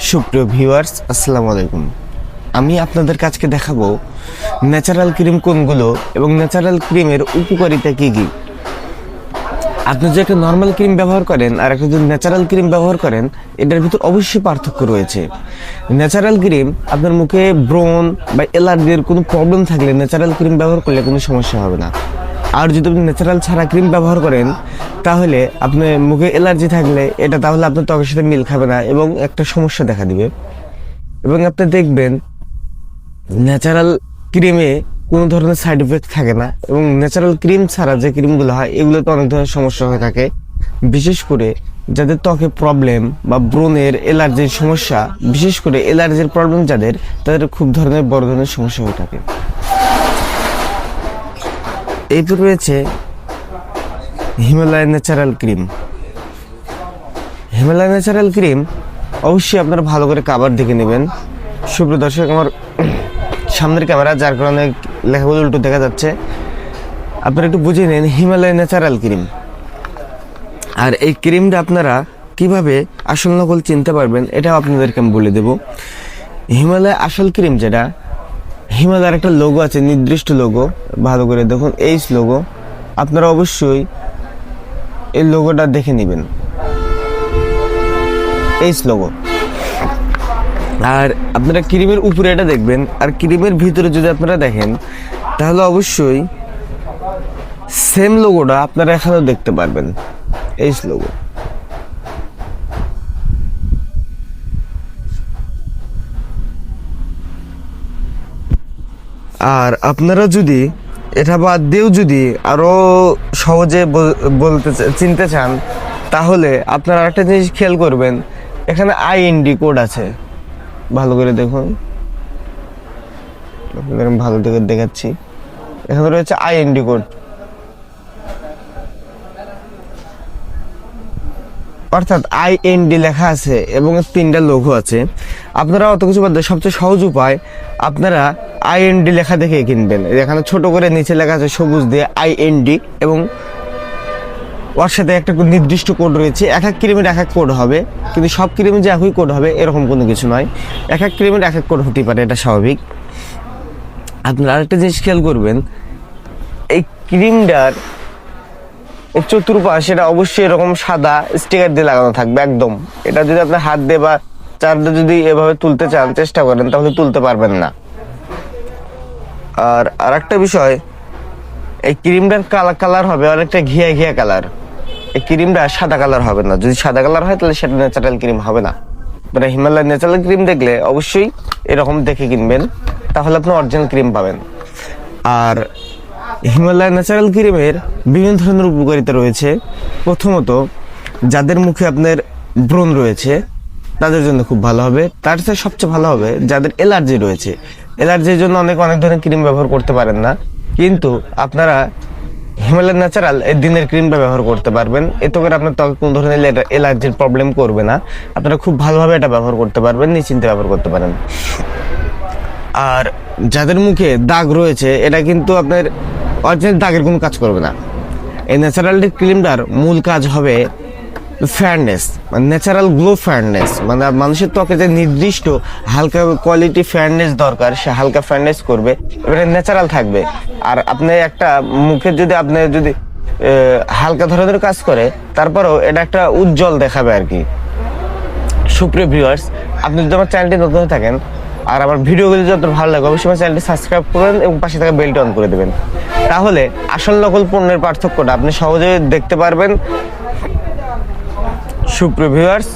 সুপ্রিয় ভিউয়ার্স, আসসালামু আলাইকুম। আমি আপনাদের কাছে দেখাবো ন্যাচারাল ক্রিম কোনগুলো এবং ন্যাচারাল ক্রিমের উপকারিতা কী কী। আপনি যদি একটা নর্মাল ক্রিম ব্যবহার করেন আর একটা যদি ন্যাচারাল ক্রিম ব্যবহার করেন, এটার ভিতর অবশ্যই পার্থক্য রয়েছে। ন্যাচারাল ক্রিম আপনার মুখে ব্রণ বা অ্যালার্জির কোনো প্রবলেম থাকলে ন্যাচারাল ক্রিম ব্যবহার করলে কোনো সমস্যা হবে না। আর যদি আপনি ন্যাচারাল ছাড়া ক্রিম ব্যবহার করেন, তাহলে আপনার মুখে অ্যালার্জি থাকলে এটা তাহলে আপনার ত্বকের সাথে মিল খাবে না এবং একটা সমস্যা দেখা দিবে। এবং আপনি দেখবেন ন্যাচারাল ক্রিমে কোনো ধরনের সাইড এফেক্ট থাকে না, এবং ন্যাচারাল ক্রিম ছাড়া যে ক্রিমগুলো হয় এগুলোতে অনেক ধরনের সমস্যা হয়ে থাকে। বিশেষ করে যাদের ত্বকে প্রবলেম বা ব্রণের অ্যালার্জির সমস্যা, বিশেষ করে অ্যালার্জির প্রবলেম যাদের, তাদের খুব ধরনের বড় ধরনের সমস্যা হয়ে থাকে। এরপর রয়েছে Himalaya natural cream. Himalaya natural cream অবশ্যই আপনারা ভালো করে কাভার দেখে নেবেন। সুপ্রিয় দর্শক, আমার সামনের ক্যামেরা, যার কারণে লেখাগুলো উল্টো দেখা যাচ্ছে, আপনারা একটু বুঝে নেন হিমালয় ন্যাচারাল ক্রিম। আর এই ক্রিমটা আপনারা কিভাবে আসল নকল চিনতে পারবেন এটাও আপনাদেরকে আমি বলে দেব। হিমালয় আসল ক্রিম যেটা, হিমালয়ের একটা লোগো আছে, নির্দিষ্ট লোগো, ভালো করে দেখুন, এইচ লোগো। আপনারা অবশ্যই এই লোগোটা দেখে নেবেন, এইচ লোগো। আর আপনারা ক্রিমের উপরে এটা দেখবেন, আর ক্রিমের ভিতরে যদি আপনারা দেখেন তাহলে অবশ্যই সেম লোগোটা আপনারা এখানেও দেখতে পারবেন, এইচ লোগো। আর আপনারা যদি এটা বাদ দিয়েও যদি আরো সহজে বলতে চিনতে চান, তাহলে আপনারা একটা জিনিস খেয়াল করবেন, এখানে আইএনডি কোড আছে, ভালো করে দেখুন, আপনাদের ভালো করে দেখাচ্ছি। এখানে রয়েছে আইএনডি কোড, অর্থাৎ আইএনডি লেখা আছে এবং 3টা লোগো আছে। আপনারা অত কিছু বাদ দিয়ে সবচেয়ে সহজ উপায়, আপনারা আইএনডি লেখা দেখে কিনবেন। এখানে ছোট করে নিচে লেখা আছে সবুজ দিয়ে আইএনডি, এবং ওর সাথে একটা নির্দিষ্ট কোড রয়েছে। এক এক ক্রিমের এক এক কোড হবে, কিন্তু সব ক্রিমে যে একই কোড হবে এরকম কোনো কিছু নয়। এক এক ক্রিমের এক এক কোড হতে পারে, এটা স্বাভাবিক। আপনারা আরেকটা জিনিস খেয়াল করবেন, এই ক্রিমটার চতুর্পাশ এটা অবশ্যই এরকম সাদা স্টিকার দিয়ে লাগানো থাকবে একদম। এটা যদি আপনার হাত দিয়ে বা চারদিকে যদি এভাবে তুলতে চান, চেষ্টা করেন, তাহলে তুলতে পারবেন না। আর আরেকটা বিষয়, এই ক্রিমটার কালার হবে অনেকটা ঘিয়া ঘিয়া কালার। এই ক্রিমটা সাদা কালার হবে না। যদি সাদা কালার হয় তাহলে সেটা ন্যাচারাল ক্রিম হবে না। মানে হিমালয় ন্যাচারাল ক্রিম দেখলে অবশ্যই এরকম দেখে কিনবেন, তাহলে আপনি অরিজিনাল ক্রিম পাবেন। আর হিমালয় ন্যাচারাল ক্রিমের বিভিন্ন ধরনের উপকারিতা রয়েছে। প্রথমত, যাদের মুখে আপনার ব্রণ রয়েছে তাদের জন্য খুব ভালো হবে। তার সাথে সবচেয়ে ভালো হবে যাদের অ্যালার্জি রয়েছে। অ্যালার্জির জন্য অনেক ধরনের ক্রিম ব্যবহার করতে পারেন না, কিন্তু আপনারা হিমালয় ন্যাচারাল এই দিনের ক্রিমটা ব্যবহার করতে পারবেন। এতে করে আপনার ত্বকে কোনো ধরনের অ্যালার্জির প্রবলেম করবে না। আপনারা খুব ভালোভাবে এটা ব্যবহার করতে পারবেন, নিশ্চিন্তে ব্যবহার করতে পারেন। আর যাদের মুখে দাগ রয়েছে, এটা কিন্তু আপনার অরিজিনাল দাগের কোনো কাজ করবে না। এই ন্যাচারাল ক্রিমটার মূল কাজ হবে ফেয়ারনেস, মানে ন্যাচারাল গ্লো ফেয়ারনেস, মানে মানুষের ত্বকে যে নির্দিষ্ট হালকা কোয়ালিটি ফেয়ারনেস দরকার, সে হালকা ফেয়ারনেস করবে, এবারে ন্যাচারাল থাকবে। আর আপনি একটা মুখে যদি আপনি যদি হালকা ধরনের কাজ করে, তারপরেও এটা একটা উজ্জ্বল দেখাবে আর কি। সুপ্রিয় ভিউয়ার্স, আপনি যদি আমার চ্যানেলটি নতুন হয়ে থাকেন আর আমার ভিডিওগুলো যদি আপনার ভালো লাগে, অবশ্যই আমার চ্যানেলটি সাবস্ক্রাইব করবেন এবং পাশে থাকা বেলটি অন করে দেবেন। তাহলে আসল নকল পণ্যের পার্থক্যটা আপনি সহজে দেখতে পারবেন। সুপ্রিয় ভিউয়ার্স,